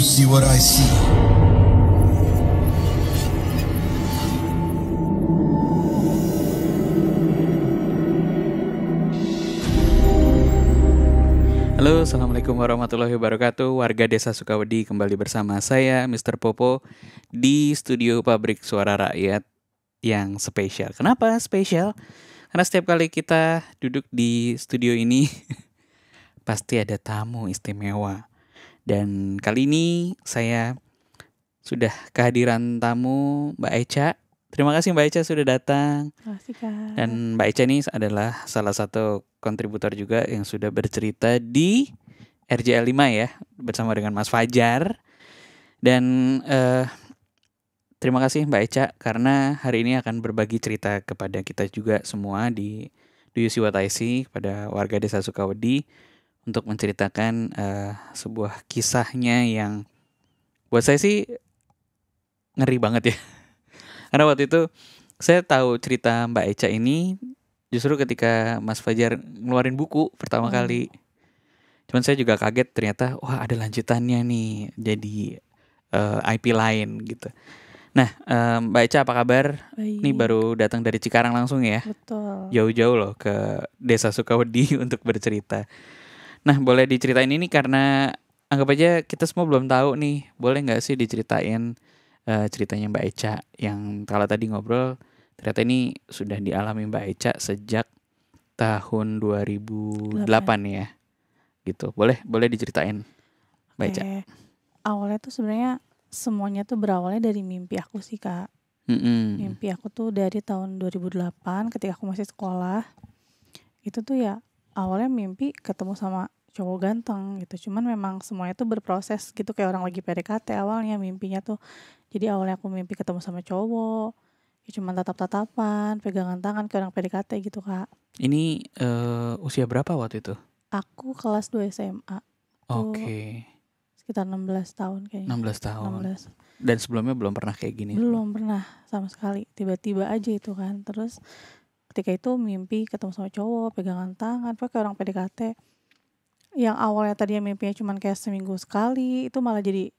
see what I see? Halo, Assalamualaikum warahmatullahi wabarakatuh. Warga Desa Sukawedi kembali bersama saya, Mr. Popo, di studio Pabrik Suara Rakyat yang spesial. Kenapa spesial? Karena setiap kali kita duduk di studio ini, pasti ada tamu istimewa. Dan kali ini saya sudah kehadiran tamu Mbak Echa. Terima kasih Mbak Echa sudah datang. Terima kasih, Kak. Dan Mbak Echa ini adalah salah satu kontributor juga yang sudah bercerita di RJL 5 ya, bersama dengan Mas Fajar. Dan terima kasih Mbak Echa karena hari ini akan berbagi cerita kepada kita juga semua di Do You See What I See, kepada warga Desa Sukawedi, untuk menceritakan sebuah kisahnya yang buat saya sih ngeri banget ya. Karena waktu itu saya tahu cerita Mbak Echa ini justru ketika Mas Fajar ngeluarin buku pertama kali. Cuman saya juga kaget ternyata wah ada lanjutannya nih jadi IP lain gitu. Nah Mbak Echa apa kabar? Baik. Ini baru datang dari Cikarang langsung ya. Betul. Jauh-jauh loh ke Desa Sukawedi untuk bercerita. Nah boleh diceritain ini karena anggap aja kita semua belum tahu nih. Boleh gak sih diceritain ceritanya Mbak Echa yang kalau tadi ngobrol ternyata ini sudah dialami Mbak Echa sejak tahun 2008 ya. Gitu. Boleh diceritain Mbak Echa. Awalnya tuh sebenarnya semuanya tuh berawalnya dari mimpi aku sih, Kak. Mimpi aku tuh dari tahun 2008 ketika aku masih sekolah. Itu tuh ya awalnya mimpi ketemu sama cowok ganteng gitu. Cuman memang semuanya tuh berproses gitu kayak orang lagi PDKT awalnya mimpinya tuh. Jadi awalnya aku mimpi ketemu sama cowok, ya cuman tatap-tatapan, pegangan tangan kayak orang PDKT gitu, Kak. Ini usia berapa waktu itu? Aku kelas 2 SMA. Oke. Sekitar 16 tahun kayaknya. 16 tahun. 16. Dan sebelumnya belum pernah kayak gini? Belum pernah sama sekali. Tiba-tiba aja itu kan. Terus ketika itu mimpi ketemu sama cowok, pegangan tangan, kayak orang PDKT. Yang awalnya tadinya mimpinya cuman kayak seminggu sekali, itu malah jadi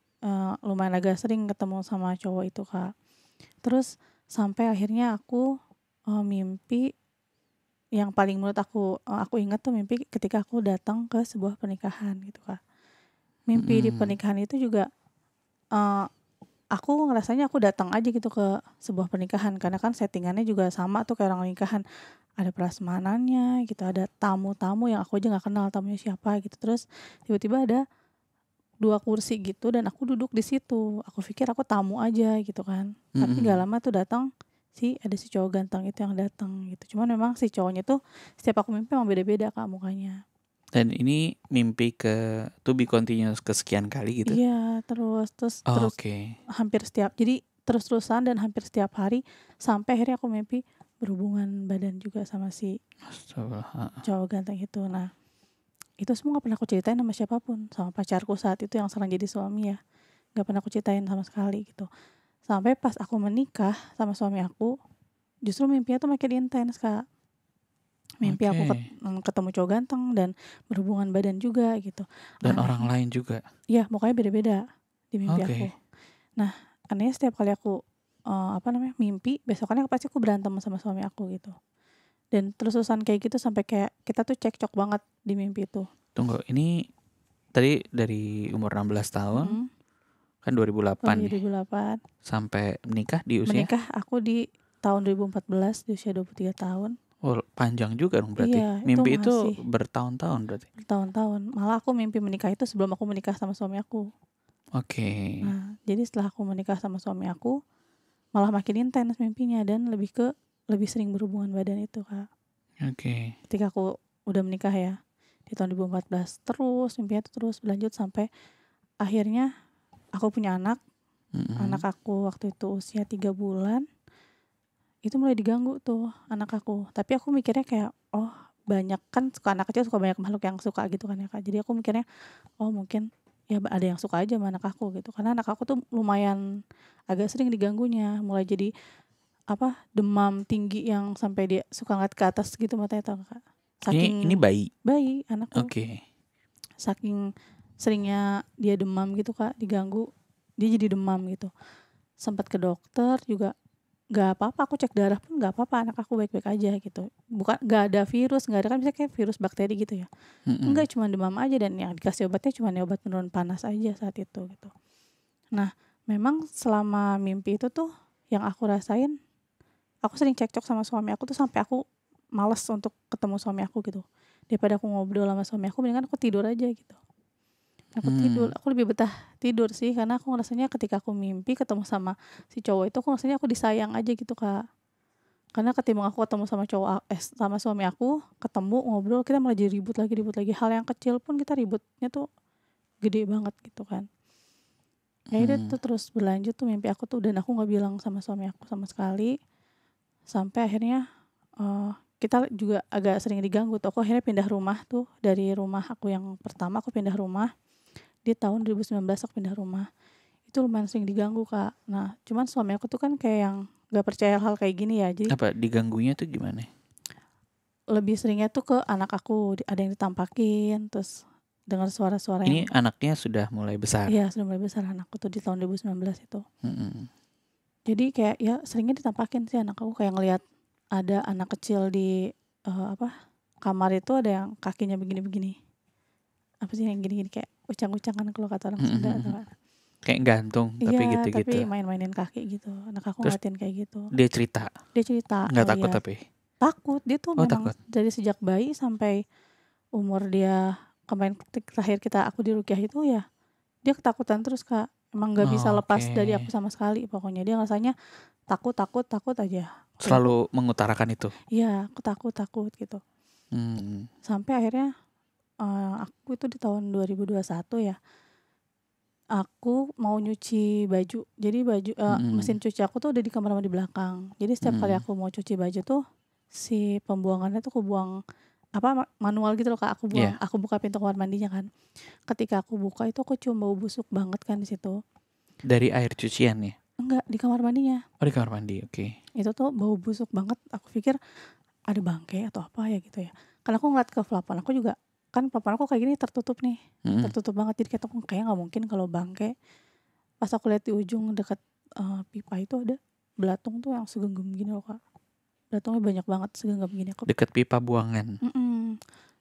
lumayan agak sering ketemu sama cowok itu, Kak. Terus sampai akhirnya aku mimpi yang paling menurut aku ingat tuh mimpi ketika aku datang ke sebuah pernikahan gitu, Kak. Mimpi di pernikahan itu juga aku ngerasanya aku datang aja gitu ke sebuah pernikahan karena kan settingannya juga sama tuh kayak orang nikahan. Ada prasmanannya gitu, ada tamu-tamu yang aku aja nggak kenal tamunya siapa gitu. Terus tiba-tiba ada 2 kursi gitu dan aku duduk di situ. Aku pikir aku tamu aja gitu kan. Tapi gak lama tuh datang ada si cowok ganteng itu yang datang gitu. Cuman memang si cowoknya tuh setiap aku mimpi emang beda-beda, Kak, mukanya. Dan ini mimpi ke to be continuous kesekian kali gitu? Iya, terus hampir setiap, jadi terus-terusan dan hampir setiap hari sampai akhirnya aku mimpi berhubungan badan juga sama si cowok ganteng itu. Nah, itu semua gak pernah aku ceritain sama siapapun, sama pacarku saat itu yang sekarang jadi suami ya, gak pernah aku ceritain sama sekali gitu. Sampai pas aku menikah sama suami aku, justru mimpinya tuh makin intens, Kak. Mimpi aku ketemu cowok ganteng dan berhubungan badan juga gitu. Dan orang lain juga? Iya, mukanya beda-beda di mimpi aku. Nah, anehnya setiap kali aku mimpi, besokannya pasti aku berantem sama suami aku gitu. Dan terus-terusan kayak gitu sampai kayak kita tuh cekcok banget di mimpi itu. Tunggu, ini tadi dari umur 16 tahun, kan 2008 nih. 2008. Sampai menikah di usia? Menikah aku di tahun 2014 di usia 23 tahun. Oh, panjang juga dong berarti. Iya, mimpi itu bertahun-tahun berarti? Bertahun-tahun. Malah aku mimpi menikah itu sebelum aku menikah sama suami aku. Oke. Nah, jadi setelah aku menikah sama suami aku, malah makin intens mimpinya dan lebih sering berhubungan badan itu, Kak. Oke. Ketika aku udah menikah ya, di tahun 2014 terus mimpinya itu terus berlanjut sampai akhirnya aku punya anak. Anak aku waktu itu usia 3 bulan. Itu mulai diganggu tuh anak aku. Tapi aku mikirnya kayak banyak kan anak kecil suka banyak makhluk yang suka gitu kan ya, Kak. Jadi aku mikirnya mungkin ya ada yang suka aja sama anak aku gitu. Karena anak aku tuh lumayan agak sering diganggunya. Mulai jadi demam tinggi yang sampai dia suka ngeliat ke atas gitu matanya, tau, Kak. Ini bayi? Bayi anakku. Oke. Saking seringnya dia demam gitu Kak, diganggu, dia jadi demam gitu. Sempat ke dokter juga nggak apa-apa, aku cek darah pun nggak apa-apa, anak aku baik-baik aja gitu. Bukan nggak ada virus, nggak ada, kan biasanya kayak virus bakteri gitu ya. Mm-mm. Enggak, cuma demam aja dan yang dikasih obatnya cuma obat penurun panas aja saat itu gitu. Nah, memang selama mimpi itu tuh yang aku rasain, aku sering cekcok sama suami aku tuh sampai aku males untuk ketemu suami aku gitu. Daripada aku ngobrol sama suami aku, mendingan aku tidur aja gitu. Aku tidur, aku lebih betah tidur sih, karena aku ngerasanya ketika aku mimpi ketemu sama si cowok itu, aku ngerasanya aku disayang aja gitu Kak. Karena ketimbang aku ketemu sama sama suami aku, ketemu ngobrol, kita malah jadi ribut lagi. Hal yang kecil pun kita ributnya tuh gede banget gitu kan. Ya udah tuh terus berlanjut tuh mimpi aku tuh, dan aku nggak bilang sama suami aku sama sekali. Sampai akhirnya kita juga agak sering diganggu tuh. Aku akhirnya pindah rumah tuh, dari rumah aku yang pertama aku pindah rumah. Di tahun 2019 aku pindah rumah. Itu lumayan sering diganggu Kak. Nah cuman suami aku tuh kan kayak yang gak percaya hal kayak gini ya. Jadi Apa diganggunya tuh gimana? lebih seringnya tuh ke anak aku, ada yang ditampakin, terus dengar suara-suara Ini yang, anaknya sudah mulai besar. iya sudah mulai besar anakku tuh di tahun 2019 itu. Mm-mm. Jadi kayak ya seringnya ditampakin sih anak aku, kayak ngelihat ada anak kecil di kamar itu, ada yang kakinya begini-begini. Apa sih yang gini-gini, kayak ucang-ucangan kalau kata orang Sunda tuh kan. Kayak gantung tapi Iya, gitu-gitu. tapi main-mainin kaki gitu. Anak aku Terus ngeliatin kayak gitu. dia cerita, Dia cerita nggak takut ngeliat. tapi. Takut, dia tuh Oh memang takut. dari sejak bayi sampai umur dia kemarin terakhir aku di rukyah itu ya, dia ketakutan terus Kak. Emang nggak bisa Oh, oke. lepas dari aku sama sekali. Pokoknya dia rasanya takut aja. Kayak aku, Selalu mengutarakan itu. iya aku takut gitu. Hmm. Sampai akhirnya aku itu di tahun 2021 ya, aku mau nyuci baju. Jadi baju mesin cuci aku tuh udah di kamar mandi belakang. Jadi setiap kali aku mau cuci baju tuh, si pembuangannya tuh aku buang manual gitu loh Kak. Iya. Aku buka pintu kamar mandinya kan. Ketika aku buka itu aku cium bau busuk banget kan di situ. Dari air cucian ya. Enggak, di kamar mandinya. Oh di kamar mandi, oke. Itu tuh bau busuk banget. Aku pikir ada bangke atau apa ya gitu ya. Karena aku ngeliat ke plafon aku juga, kan plafon aku kayak gini tertutup nih. Tertutup banget, jadi kayak nggak mungkin kalau bangke. Pas aku lihat di ujung dekat pipa itu ada belatung tuh yang segenggam gini loh Kak. Belatungnya banyak banget segenggam gini. Deket pipa buangan.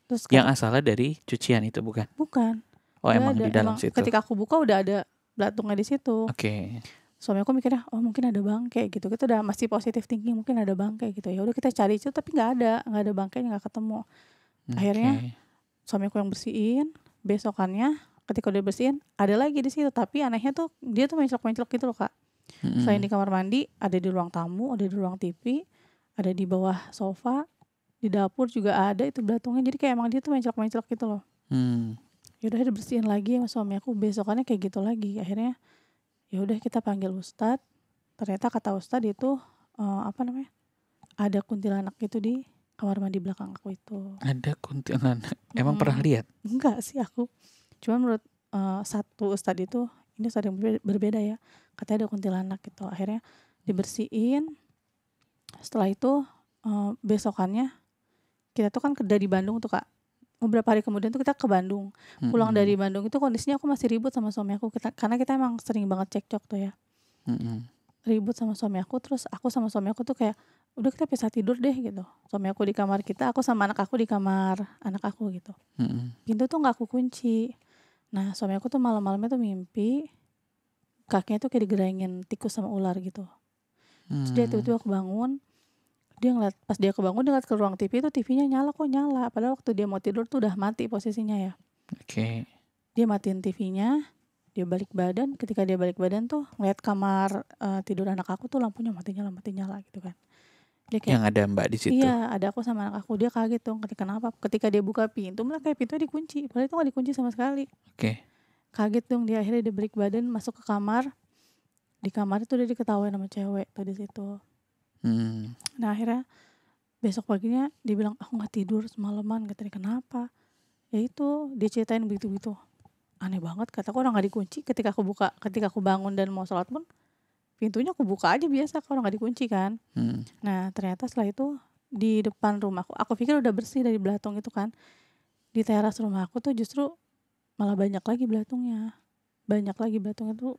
Terus Yang kata, asalnya dari cucian itu bukan? bukan, Oh nggak emang ada. di dalam Emang situ. ketika aku buka udah ada belatungnya di situ. Oke. Suami aku mikirnya, oh mungkin ada bangke gitu. Kita udah masih positive thinking, mungkin ada bangke gitu. Ya udah kita cari itu, tapi nggak ada bangkainya, nggak ketemu. Akhirnya Oke. suami aku yang bersihin. Besokannya ketika udah bersihin ada lagi di situ, tapi anehnya tuh dia tuh menclok-menclok gitu loh Kak. Selain di kamar mandi, ada di ruang tamu, ada di ruang TV, ada di bawah sofa, di dapur juga ada itu belatungnya. Jadi kayak emang dia tuh menclok-menclok gitu loh. Ya udah dibersihin lagi sama suami aku. Besokannya kayak gitu lagi. Akhirnya ya udah kita panggil ustadz. Ternyata kata ustadz itu ada kuntilanak gitu di kamar mandi belakang aku itu. Ada kuntilanak. Emang pernah lihat? Enggak sih aku. Cuman menurut satu ustadz itu, ini ustadz yang berbeda ya, katanya ada kuntilanak gitu. Akhirnya dibersihin. Setelah itu besokannya kita tuh kan dari Bandung tuh Kak. Beberapa hari kemudian tuh kita ke Bandung. Pulang dari Bandung itu kondisinya aku masih ribut sama suami aku, karena kita emang sering banget cekcok tuh ya. Ribut sama suami aku, terus aku sama suami aku tuh kayak udah kita pisah tidur deh gitu. Suami aku di kamar kita, aku sama anak aku di kamar anak aku gitu. Pintu tuh nggak aku kunci. Nah suami aku tuh malam-malamnya tuh mimpi kakinya tuh kayak digerayangin tikus sama ular gitu. Terus dia tiba-tiba kebangun, dia ngeliat, pas dia kebangun dia ngeliat ke ruang TV itu, TV-nya nyala, padahal waktu dia mau tidur tuh udah mati posisinya ya. Oke. Dia matiin TV-nya, dia balik badan. Ketika dia balik badan tuh ngeliat kamar tidur anak aku tuh lampunya mati nyala gitu kan. Dia kayak, Yang ada Mbak di situ. iya ada aku sama anak aku. Dia kaget dong ketika dia buka pintu, malah kayak pintunya dikunci, padahal itu gak dikunci sama sekali. Oke. Kaget dong dia, akhirnya dia balik badan masuk ke kamar. Di kamar itu udah diketawain sama cewek tuh di situ. Nah akhirnya besok paginya dia bilang aku nggak tidur semalaman. Katanya kenapa? Ya itu dia ceritain begitu. Aneh banget, kataku orang nggak dikunci. Ketika aku bangun dan mau sholat pun pintunya aku buka aja biasa, kalau nggak dikunci kan. Nah ternyata setelah itu di depan rumahku, aku pikir udah bersih dari belatung itu kan. Di teras rumah aku tuh justru malah banyak lagi belatungnya. Banyak lagi belatungnya tuh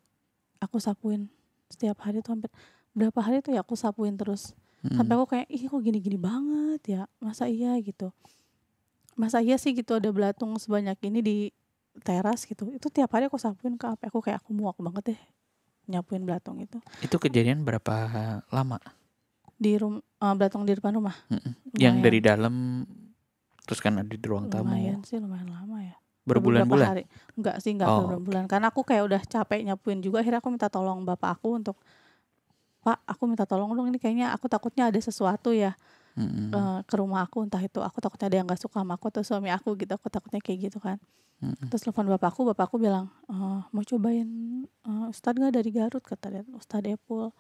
aku sapuin setiap hari tuh, hampir berapa hari tuh ya aku sapuin terus. Sampai aku kayak, ih kok gini-gini banget ya, masa iya gitu. Masa iya sih gitu ada belatung sebanyak ini di teras gitu. Itu tiap hari aku sapuin Kak, sampai aku kayak aku muak banget deh nyapuin belatung itu. Itu kejadian berapa lama? Belatung di depan rumah. Yang Lumayan. dari dalam terus kan ada di ruang tamu. Lumayan sih, lumayan lama ya. Berbulan-bulan? Beberapa hari. Enggak sih, enggak Oh, berbulan-bulan. Karena aku kayak udah capek nyapuin juga, akhirnya aku minta tolong bapak aku untuk, Pak, aku minta tolong dong, ini kayaknya aku takutnya ada sesuatu ya ke rumah aku, entah itu aku takutnya ada yang gak suka sama aku atau suami aku gitu, aku takutnya kayak gitu kan. Terus telepon bapakku bilang, mau cobain Ustadz gak dari Garut, kata dia, Ustadz Epul.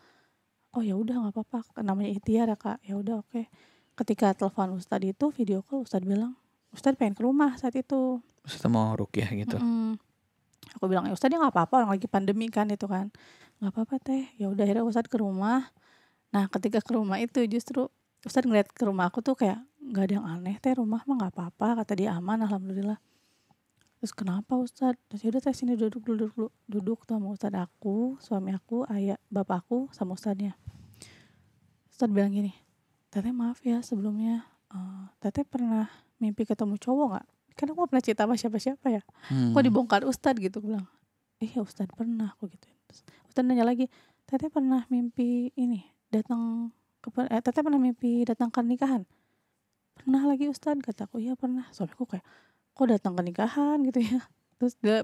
Oh ya udah nggak apa-apa, namanya ikhtiar ya Kak, ya udah oke. Ketika telepon Ustadz itu video call, Ustadz bilang Ustadz pengen ke rumah saat itu. Ustadz mau rukyah gitu. Aku bilang ya Ustadz ya nggak apa-apa, orang lagi pandemi kan itu kan, nggak apa-apa teh. Ya udah akhirnya Ustadz ke rumah. Nah ketika ke rumah itu justru Ustadz ngeliat ke rumah aku tuh kayak nggak ada yang aneh teh, rumah mah nggak apa-apa, kata dia, aman alhamdulillah. Terus kenapa Ustadz? Terus yaudah teh sini duduk tuh sama Ustadz aku, suami aku, ayah, bapakku sama Ustadznya. Ustadz bilang gini, Teteh maaf ya sebelumnya, Teteh pernah mimpi ketemu cowok nggak? Kan aku gak pernah cerita sama siapa-siapa ya. Kok dibongkar Ustadz gitu, bilang. Iya Ustadz pernah, aku gituin. Terus Ustadz nanya lagi, Teteh pernah mimpi ini Teteh pernah mimpi datang ke nikahan? Pernah lagi Ustadz, kataku. Iya pernah. Suamiku kayak, kok datang ke nikahan gitu ya. Terus dia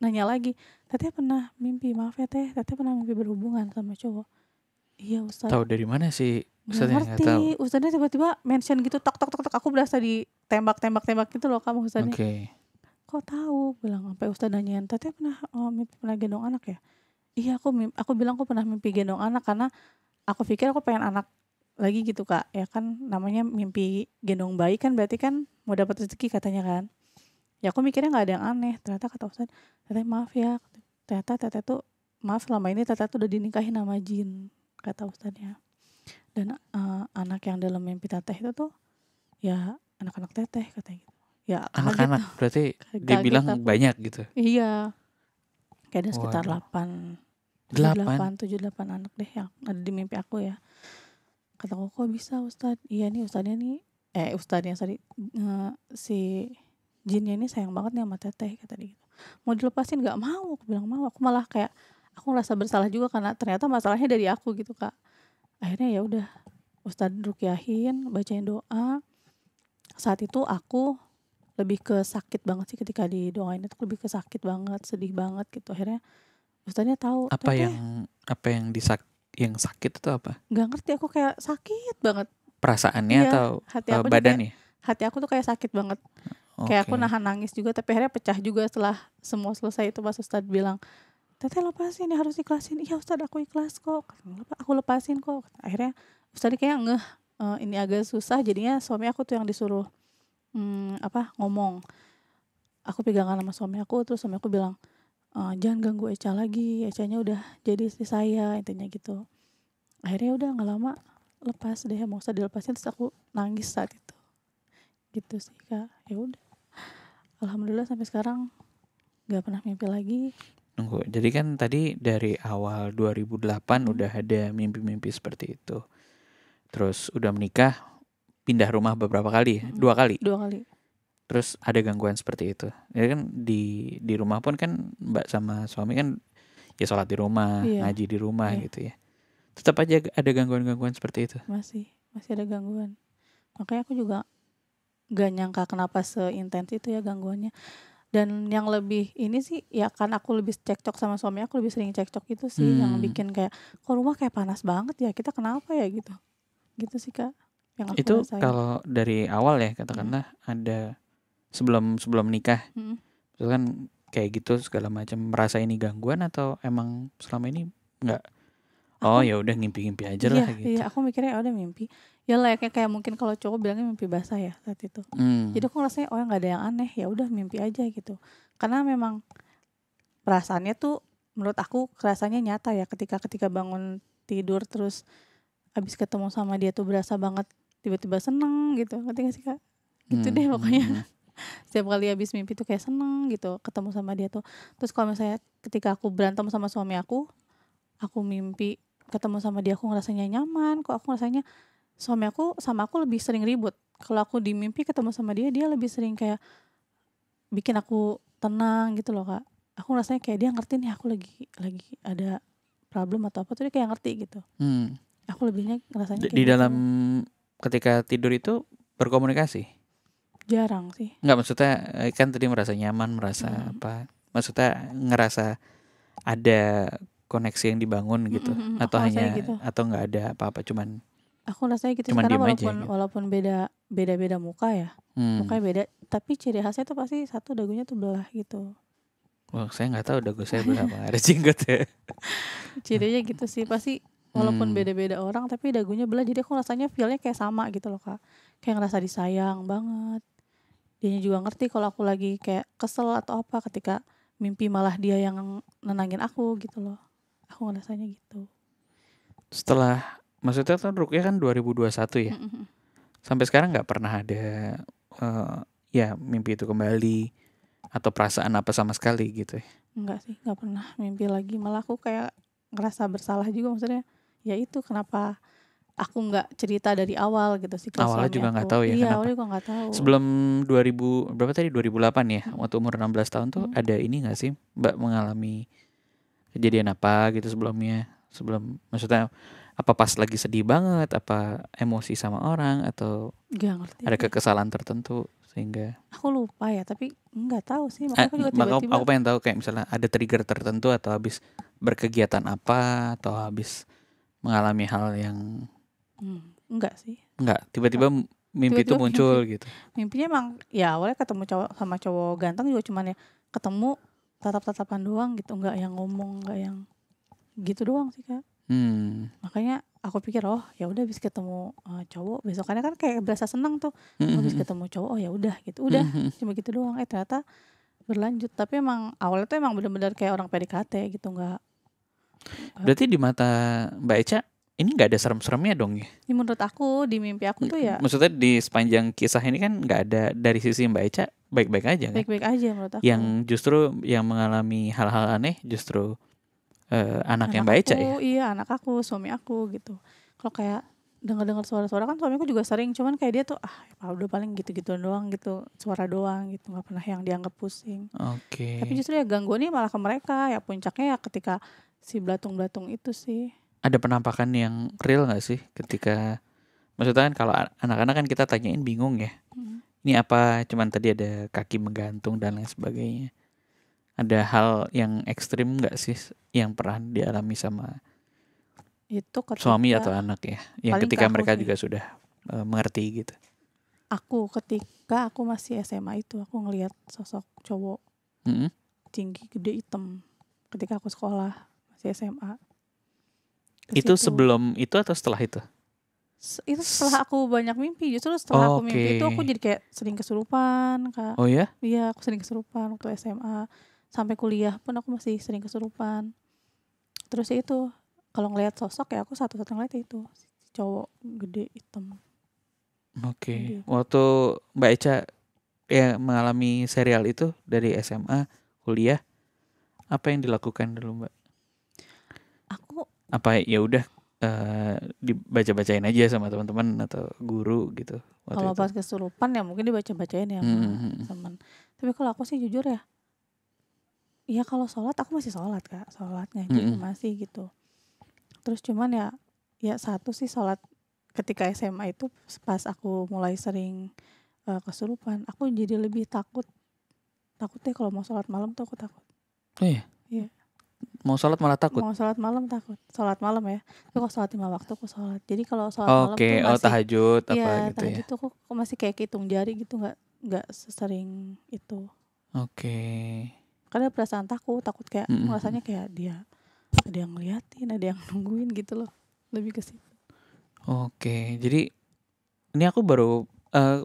nanya lagi, Teteh pernah mimpi, maaf ya Teteh pernah mimpi berhubungan sama cowok? Iya Ustadz. Tahu dari mana sih? Gak ngerti, Ustadznya tiba-tiba mention gitu, tok tok tok tok, aku berasa ditembak gitu loh kamu Ustadznya. Kok tahu? Bilang, sampai Ustadz nanyain, Teteh mimpi pernah gendong anak ya? Iya aku bilang aku pernah mimpi gendong anak, karena aku pikir aku pengen anak lagi gitu Kak, ya kan namanya mimpi gendong bayi kan berarti kan mau dapat rezeki katanya kan. Ya aku mikirnya nggak ada yang aneh. Ternyata kata Ustadz, Teteh maaf ya, ternyata Teteh tuh maaf selama ini Teteh tuh udah dinikahin sama jin, kata Ustadznya. Dan anak yang dalam mimpi Teteh itu tuh ya anak-anak Teteh, katanya gitu. Ya Anak-anak gitu. berarti dia bilang aku. banyak gitu. Iya. Kayak ada sekitar 7-8 anak deh yang ada di mimpi aku ya. Kataku, kok bisa Ustadz? Iya nih Ustadznya nih, Ustadznya si jinnya ini sayang banget nih sama Teteh, kata dia gitu. Mau dilepasin gak mau, aku bilang mau. Aku malah kayak aku ngerasa bersalah juga karena ternyata masalahnya dari aku gitu Kak. Akhirnya ya udah Ustadz rukyahin, bacain doa. Saat itu aku lebih ke sakit banget sih ketika didoain itu, lebih ke sakit banget, sedih banget gitu. Akhirnya Ustadznya tahu. Apa yang sakit itu apa? Gak ngerti, aku kayak sakit banget. Perasaannya atau badannya? Hati aku tuh kayak sakit banget. Kayak aku nahan nangis juga, tapi akhirnya pecah juga setelah semua selesai itu pas Ustadz bilang, Teteh lepasin ya, harus ikhlasin. Iya Ustadz aku ikhlas kok, aku lepasin kok. Akhirnya Ustadz kayak ini agak susah, jadinya suami aku tuh yang disuruh ngomong. Aku pegangan sama suami aku, terus suami aku bilang, jangan ganggu Echa lagi, Echanya udah jadi istri saya, intinya gitu. Akhirnya udah gak lama lepas deh, mau usah dilepasin, terus aku nangis saat itu. Gitu sih Kak. Ya udah, alhamdulillah sampai sekarang gak pernah mimpi lagi. Nunggu. Jadi kan tadi dari awal 2008 udah ada mimpi-mimpi seperti itu. Terus udah menikah, pindah rumah beberapa kali ya? 2 kali? 2 kali. Terus ada gangguan seperti itu. Ya kan di rumah pun kan Mbak sama suami kan ya sholat di rumah, ngaji di rumah gitu ya. Tetap aja ada gangguan-gangguan seperti itu. Masih ada gangguan. Makanya aku juga gak nyangka kenapa seintens itu ya gangguannya. Dan yang lebih ini sih ya kan aku lebih cekcok sama suami aku, lebih sering cekcok itu sih yang bikin kayak, kok rumah kayak panas banget ya, kita kenapa ya gitu. Gitu sih Kak yang aku itu rasain. Kalau dari awal ya katakanlah ada sebelum nikah itu kan kayak gitu segala macam, merasa ini gangguan atau emang selama ini enggak? Ya udah ngimpi-ngimpi aja lah gitu. Iya, aku mikirnya udah mimpi. Ya layaknya kayak mungkin kalau cowok bilangnya mimpi basah ya saat itu. Jadi aku ngerasanya nggak ada yang aneh, ya udah mimpi aja gitu. Karena memang perasaannya tuh menurut aku rasanya nyata ya, ketika bangun tidur terus habis ketemu sama dia tuh berasa banget tiba-tiba seneng gitu. Ngerti gak sih Kak? Gitu deh pokoknya. Setiap kali habis mimpi tuh kayak seneng gitu ketemu sama dia tuh. Terus kalau misalnya ketika aku berantem sama suami aku mimpi ketemu sama dia, aku ngerasanya nyaman. Kok aku ngerasanya suami aku sama aku lebih sering ribut. Kalau aku di mimpi ketemu sama dia, dia lebih sering kayak bikin aku tenang gitu loh, Kak. Aku ngerasanya kayak dia ngerti nih aku lagi ada problem atau apa tuh, dia kayak ngerti gitu. Aku lebihnya ngerasanya kayak Di gitu. dalam ketika tidur itu berkomunikasi? Jarang sih. Enggak, maksudnya kan tadi merasa nyaman, merasa apa? Maksudnya ngerasa ada koneksi yang dibangun gitu, atau Aku rasanya hanya gitu. atau nggak ada apa-apa, cuman Aku rasanya gitu cuman karena diem aja gitu. walaupun beda muka ya. Mukanya beda, tapi ciri khasnya tuh pasti satu dagunya tuh belah gitu. Wah, saya nggak tahu dagu saya berapa ada jenggot ya. Cirinya gitu sih, pasti walaupun beda-beda orang tapi dagunya belah, jadi aku rasanya feel-nya kayak sama gitu loh, Kak. Kayak ngerasa disayang banget. Dianya juga ngerti kalau aku lagi kayak kesel atau apa ketika mimpi malah dia yang nenangin aku gitu loh. Aku ngerasanya gitu. Setelah, maksudnya kan Ruqyah kan 2021 ya. Sampai sekarang nggak pernah ada ya mimpi itu kembali atau perasaan apa sama sekali gitu ya? Enggak sih, nggak pernah mimpi lagi. Malah aku kayak ngerasa bersalah juga, maksudnya ya itu kenapa aku nggak cerita dari awal gitu sih ke Awalnya suami juga nggak tahu aku. ya Iya, kenapa. awalnya juga nggak tahu. Sebelum 2000 berapa tadi 2008 ya, waktu umur 16 tahun tuh ada ini nggak sih Mbak mengalami kejadian apa gitu sebelumnya? Sebelum, maksudnya apa pas lagi sedih banget, apa emosi sama orang, atau Gak ngerti ada sih. kekesalan tertentu sehingga Aku lupa ya, tapi nggak tahu sih. Makanya aku juga tiba-tiba aku pengen tahu kayak misalnya ada trigger tertentu atau habis berkegiatan apa atau habis mengalami hal yang enggak sih. enggak, tiba-tiba mimpi itu Tiba-tiba muncul gitu. Mimpinya emang ya awalnya ketemu cowok ganteng juga cuman ya ketemu tatap-tatapan doang gitu, nggak yang ngomong, nggak yang gitu doang sih, Kak. Makanya aku pikir ya udah habis ketemu cowok besokannya kan kayak berasa senang tuh. Habis ketemu cowok ya udah gitu. Udah cuma gitu doang. Ternyata berlanjut, tapi emang awalnya tuh emang benar-benar kayak orang PDKT gitu, nggak. Berarti di mata Mbak Eca ini nggak ada serem-seremnya dong ya? Ini menurut aku di mimpi aku tuh ya Maksudnya di sepanjang kisah ini kan nggak ada, dari sisi Mbak Eca baik-baik aja kan? baik-baik aja menurut aku. Yang justru yang mengalami hal-hal aneh justru anaknya Mbak Eca ya? Iya, anak aku, suami aku gitu. Kalau kayak dengar-dengar suara-suara kan suamiku juga sering, cuman kayak dia tuh udah paling gitu-gitu doang gitu, suara doang gitu, nggak pernah yang dianggap pusing. Tapi justru ya gangguannya malah ke mereka, ya puncaknya ya ketika si belatung-belatung itu sih. Ada penampakan yang real nggak sih ketika, maksudnya kan kalau anak-anak kan kita tanyain bingung ya, ini apa, cuman tadi ada kaki menggantung dan lain sebagainya. Ada hal yang ekstrim nggak sih yang pernah dialami sama Itu suami atau anak ya, yang paling ketika ke aku mereka sih. juga sudah mengerti gitu? Ketika aku masih SMA itu aku ngelihat sosok cowok tinggi, gede, hitam ketika aku sekolah masih SMA. Itu sebelum itu atau setelah itu? Itu setelah aku banyak mimpi. Justru setelah aku mimpi itu aku jadi kayak sering kesurupan, Kak. Oh ya? Iya, aku sering kesurupan waktu SMA. Sampai kuliah pun aku masih sering kesurupan. Terus ya itu, kalau ngelihat sosok ya aku satu-satu ngeliat itu cowok gede hitam. Waktu Mbak Eca ya mengalami serial itu dari SMA, kuliah, apa yang dilakukan dulu Mbak? Aku apa ya udah dibaca-bacain aja sama teman-teman atau guru gitu? Kalau pas kesurupan ya mungkin dibaca-bacain ya sama teman. Tapi kalau aku sih jujur ya, iya kalau sholat aku masih sholat, Kak, sholat ngaji masih gitu. Terus cuman ya satu sih sholat ketika SMA itu pas aku mulai sering kesurupan, aku jadi lebih takutnya kalau mau sholat malam tuh aku takut. Oh iya? Iya. Mau sholat malah takut? Mau sholat malam takut. Sholat malam ya. Tapi kalau sholat 5 waktu aku sholat. Jadi kalau sholat malam tuh masih tahajud apa gitu ya? Tahajud tuh aku masih kayak hitung jari gitu, nggak sesering itu. Karena perasaan takut kayak rasanya kayak dia ada yang ngeliatin, ada yang nungguin gitu loh. Lebih ke situ. Jadi ini aku baru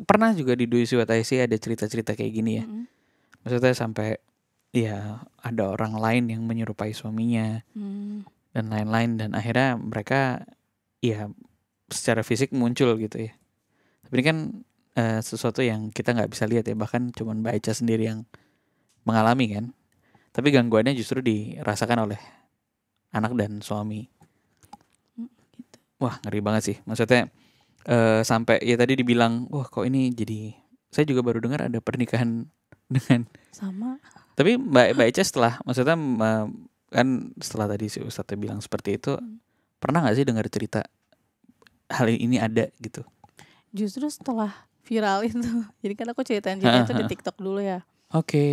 pernah juga di Dwi Siwataisi ada cerita-cerita kayak gini ya. Maksudnya sampai ya ada orang lain yang menyerupai suaminya dan lain-lain, dan akhirnya mereka ya secara fisik muncul gitu ya. Tapi ini kan sesuatu yang kita nggak bisa lihat ya, bahkan cuman Mbak Echa sendiri yang mengalami kan. Tapi gangguannya justru dirasakan oleh anak dan suami. Gitu. Wah, ngeri banget sih. Maksudnya sampai ya tadi dibilang, wah kok ini jadi, saya juga baru dengar ada pernikahan dengan. Sama. Tapi Mbak Echa setelah, maksudnya kan setelah tadi si Ustadz bilang seperti itu, pernah nggak sih dengar cerita hal ini ada gitu? Justru setelah viral itu. Jadi kan aku ceritain juga itu di TikTok dulu ya. Oke.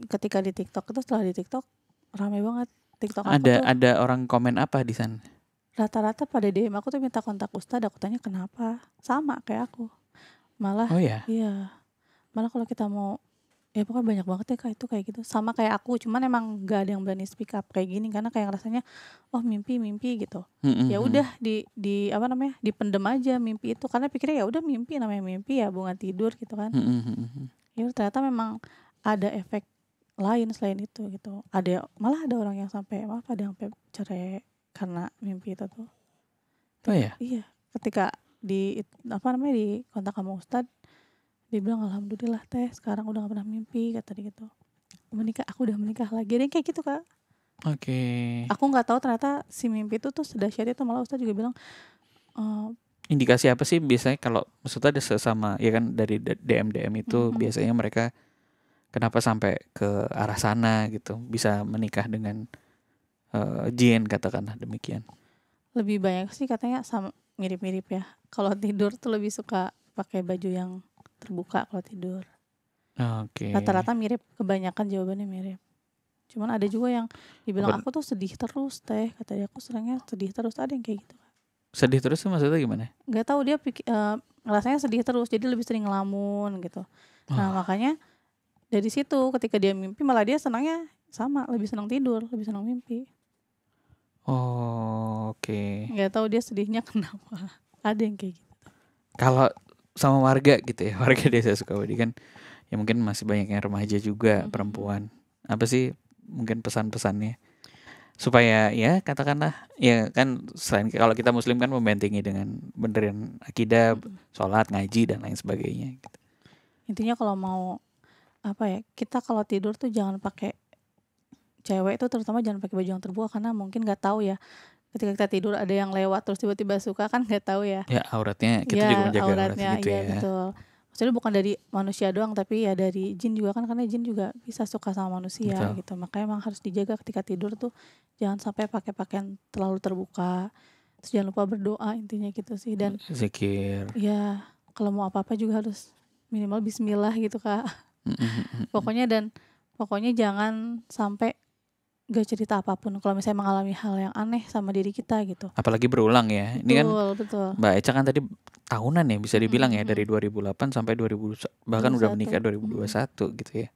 Ketika di TikTok itu, setelah di TikTok rame banget TikTok aku tuh. Ada orang komen apa di sana? Rata-rata pada DM aku tuh minta kontak Ustadz. Aku tanya kenapa, sama kayak aku. Malah Oh ya. iya, malah kalau kita mau, ya pokoknya banyak banget ya Kak itu kayak gitu. Sama kayak aku, cuman emang gak ada yang berani speak up kayak gini karena kayak rasanya oh mimpi gitu. Ya udah di apa namanya, dipendem aja mimpi itu karena pikirnya ya udah mimpi, namanya mimpi ya bunga tidur gitu kan. Ya ternyata memang ada efek lain selain itu gitu. Malah ada orang yang sampai ada yang sampai cerai karena mimpi itu tuh. Oh ya. Iya, ketika di kontak sama Ustadz, dia bilang alhamdulillah teh sekarang udah gak pernah mimpi, kata dia gitu. Aku udah menikah lagi, dia kayak gitu Kak. Oke. Aku nggak tahu ternyata si mimpi itu tuh sedahsyat itu, malah Ustadz juga bilang Indikasi apa sih biasanya kalau maksudnya ada sesama ya kan, dari DM itu biasanya mereka kenapa sampai ke arah sana gitu, bisa menikah dengan jin katakanlah demikian. lebih banyak sih katanya sama mirip-mirip ya. Kalau tidur tuh lebih suka pakai baju yang terbuka kalau tidur. Oke. Rata-rata mirip, kebanyakan jawabannya mirip. Cuman ada juga yang dibilang aku tuh sedih terus teh, kata dia, aku seringnya sedih terus, ada yang kayak gitu. Sedih terus tuh maksudnya gimana? Nggak tahu, dia ngerasanya sedih terus, jadi lebih sering ngelamun gitu. Nah makanya dari situ ketika dia mimpi malah dia senangnya sama, lebih senang tidur, lebih senang mimpi. Oke. Nggak tahu dia sedihnya kenapa. Ada yang kayak gitu. Kalau sama warga gitu ya, warga desa Sukawati kan ya mungkin masih banyak yang remaja juga, perempuan. Apa sih mungkin pesan-pesannya supaya ya katakanlah ya kan, selain kalau kita muslim kan membentengi dengan benerin akidah, sholat, ngaji dan lain sebagainya gitu. Intinya kalau mau kita kalau tidur tuh jangan pakai, cewek itu terutama jangan pakai baju yang terbuka karena mungkin nggak tahu ya, ketika kita tidur ada yang lewat terus tiba-tiba suka, kan nggak tahu ya. Ya auratnya kita juga menjaga auratnya gitu ya. Betul. Maksudnya bukan dari manusia doang tapi ya dari jin juga kan, karena jin juga bisa suka sama manusia. Betul. Gitu. Makanya emang harus dijaga ketika tidur tuh, jangan sampai pakai pakaian terlalu terbuka. Terus jangan lupa berdoa, intinya gitu sih. Dan zikir. Ya kalau mau apa-apa juga harus minimal bismillah gitu Kak. Pokoknya jangan sampai gak cerita apapun kalau misalnya mengalami hal yang aneh sama diri kita gitu. Apalagi berulang ya. Ini kan betul. Mbak Echa kan tadi tahunan ya bisa dibilang ya, dari 2008 sampai 2000 bahkan 21. Udah menikah 2021 gitu ya.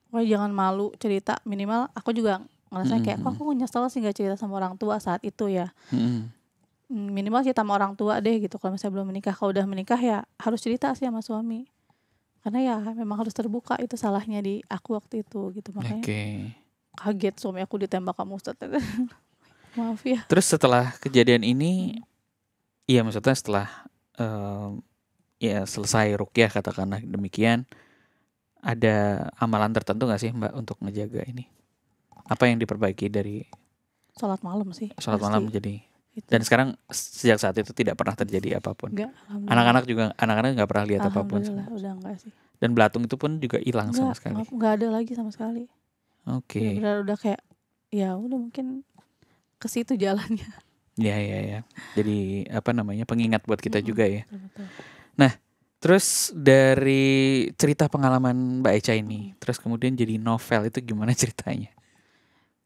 Pokoknya jangan malu cerita, minimal aku juga ngerasa kayak kok aku nyesel sih gak cerita sama orang tua saat itu ya. Minimal cerita sama orang tua deh gitu kalau misalnya belum menikah. Kalau udah menikah ya harus cerita sih sama suami. Karena ya memang harus terbuka, itu salahnya di aku waktu itu gitu. Makanya kaget suami aku ditembak kamu Ustadz. Maaf ya. Terus setelah kejadian ini, iya maksudnya setelah ya selesai ruqyah katakanlah demikian, ada amalan tertentu gak sih Mbak untuk ngejaga ini? Apa yang diperbaiki dari sholat malam sih? Sholat malam jadi. Dan sekarang sejak saat itu tidak pernah terjadi apapun. Enggak, anak-anak nggak pernah lihat apapun. Alhamdulillah udah enggak sih. Dan belatung itu pun juga hilang sama sekali. Enggak ada lagi sama sekali. Oke. Benar udah kayak ya udah mungkin ke situ jalannya. Ya. Jadi pengingat buat kita juga ya. Betul. Nah, terus dari cerita pengalaman Mbak Echa ini, terus kemudian jadi novel, itu gimana ceritanya?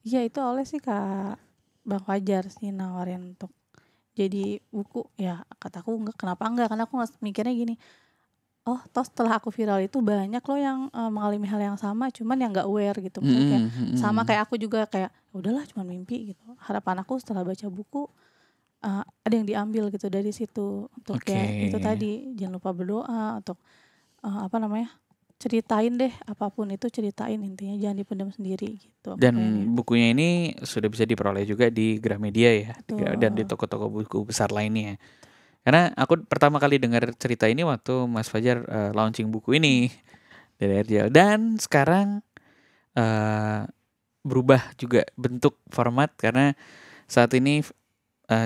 Iya itu oleh sih Kak Bang Fajar sih nawarin untuk jadi buku. Ya kataku kenapa enggak, karena aku mikirnya gini, oh toh setelah aku viral itu banyak loh yang mengalami hal yang sama, cuman yang nggak aware gitu. Maksudnya sama kayak aku juga, kayak udahlah cuma mimpi gitu. Harapan aku setelah baca buku ada yang diambil gitu dari situ, untuk ya itu tadi, jangan lupa berdoa, untuk ceritain deh, apapun itu ceritain, intinya jangan dipendam sendiri gitu. Dan bukunya ini sudah bisa diperoleh juga di Gramedia ya. Dan di toko-toko buku besar lainnya. Karena aku pertama kali dengar cerita ini waktu Mas Fajar launching buku ini dari RJL, dan sekarang berubah juga bentuk format karena saat ini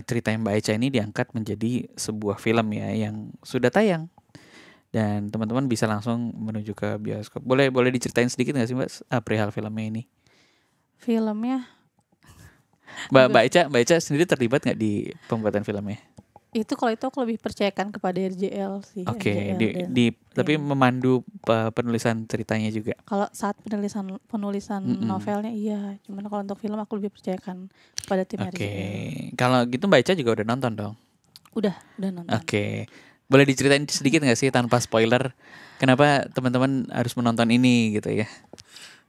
cerita Mbak Echa ini diangkat menjadi sebuah film ya yang sudah tayang dan teman-teman bisa langsung menuju ke bioskop. Boleh diceritain sedikit nggak sih Mbak perihal filmnya ini? Filmnya Mbak Echa sendiri terlibat nggak di pembuatan filmnya? itu, kalau itu aku lebih percayakan kepada RJL sih. Oke, RJL dan tapi tim. memandu penulisan ceritanya juga. Kalau saat penulisan novelnya iya, cuman kalau untuk film aku lebih percayakan kepada tim Oke, RJL. kalau gitu Mbak Echa juga udah nonton dong? Udah nonton. Oke, boleh diceritain sedikit nggak sih tanpa spoiler, kenapa teman-teman harus menonton ini gitu ya?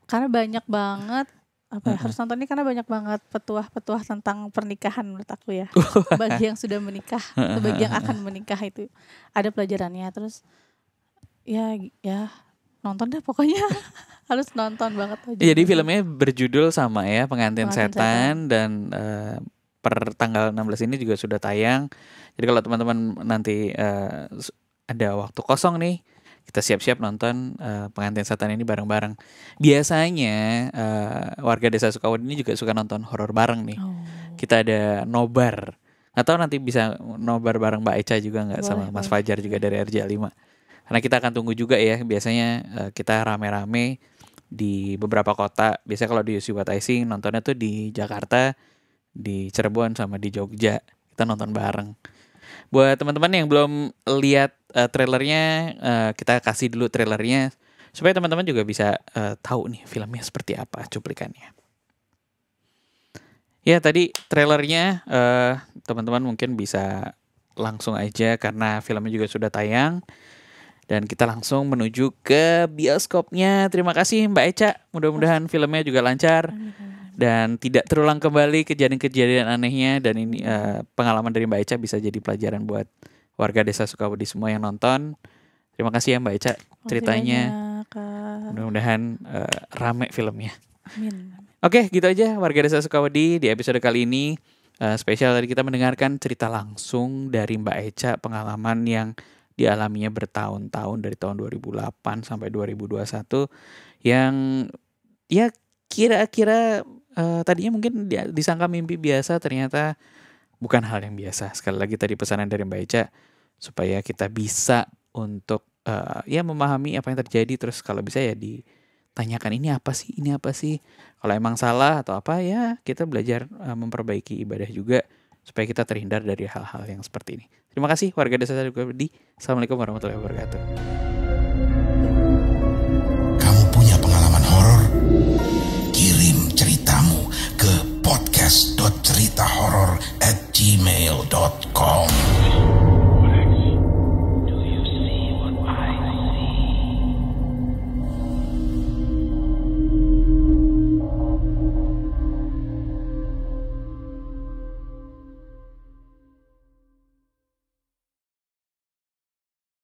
Karena banyak banget harus nonton ini, karena banyak banget petuah-petuah tentang pernikahan menurut aku ya. Bagi yang sudah menikah atau bagi yang akan menikah itu ada pelajarannya. Terus ya nonton deh pokoknya. Harus nonton banget aja. Jadi filmnya berjudul sama ya, Pengantin Setan, dan per tanggal 16 ini juga sudah tayang. Jadi kalau teman-teman nanti ada waktu kosong nih, kita siap-siap nonton Pengantin Setan ini bareng-bareng. Biasanya warga desa Sukawati ini juga suka nonton horor bareng nih. Kita ada nobar. Nggak tahu nanti bisa nobar bareng Mbak Echa juga nggak, sama Mas Fajar juga dari RJ 5. Karena kita akan tunggu juga ya. Biasanya kita rame-rame di beberapa kota. Biasanya kalau di Yusi Wataising nontonnya tuh di Jakarta, di Cirebon, sama di Jogja. Kita nonton bareng. Buat teman-teman yang belum lihat trailernya, kita kasih dulu trailernya supaya teman-teman juga bisa tahu nih filmnya seperti apa cuplikannya. Ya tadi trailernya teman-teman mungkin bisa langsung aja karena filmnya juga sudah tayang. Dan kita langsung menuju ke bioskopnya. Terima kasih Mbak Echa. Mudah-mudahan filmnya juga lancar dan tidak terulang kembali kejadian-kejadian anehnya. Dan ini pengalaman dari Mbak Echa bisa jadi pelajaran buat warga desa Sukawati semua yang nonton. Terima kasih ya Mbak Echa ceritanya. Mudah-mudahan rame filmnya. Amin. Oke, gitu aja warga desa Sukawati di episode kali ini. Spesial tadi kita mendengarkan cerita langsung dari Mbak Echa, pengalaman yang dialaminya bertahun-tahun dari tahun 2008 sampai 2021 yang ya kira-kira tadinya mungkin disangka mimpi biasa, ternyata bukan hal yang biasa. Sekali lagi tadi pesanan dari Mbak Echa supaya kita bisa untuk ya memahami apa yang terjadi, terus kalau bisa ya ditanyakan ini apa sih, kalau emang salah atau apa ya kita belajar memperbaiki ibadah juga supaya kita terhindar dari hal-hal yang seperti ini. Terima kasih warga desa Sukawati. Assalamualaikum warahmatullahi wabarakatuh.